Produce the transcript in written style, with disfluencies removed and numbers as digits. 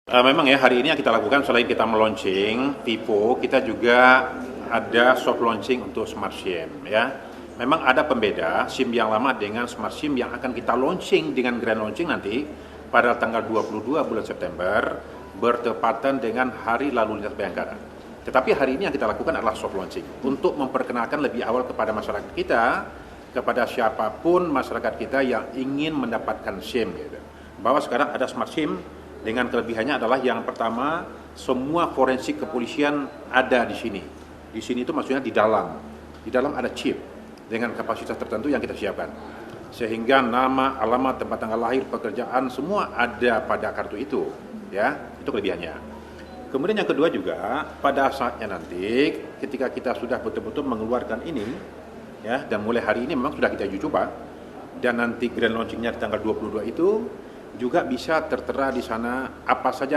Memang ya hari ini yang kita lakukan selain kita meluncing Vivo, kita juga ada soft launching untuk Smart SIM ya. Memang ada pembeda SIM yang lama dengan Smart SIM yang akan kita launching dengan grand launching nanti pada tanggal 22 bulan September bertepatan dengan Hari Lalu Lintas Bayangkara. Tetapi hari ini yang kita lakukan adalah soft launching untuk memperkenalkan lebih awal kepada masyarakat kita, kepada siapapun masyarakat kita yang ingin mendapatkan SIM gitu. Bahwa sekarang ada Smart SIM dengan kelebihannya adalah yang pertama, semua forensik kepolisian ada di sini. Di sini itu maksudnya di dalam. Di dalam ada chip dengan kapasitas tertentu yang kita siapkan. Sehingga nama, alamat, tempat tanggal lahir, pekerjaan semua ada pada kartu itu, ya. Itu kelebihannya. Kemudian yang kedua juga, pada saatnya nanti ketika kita sudah betul-betul mengeluarkan ini, ya, dan mulai hari ini memang sudah kita uji coba, dan nanti grand launchingnya di tanggal 22 itu juga bisa tertera di sana apa saja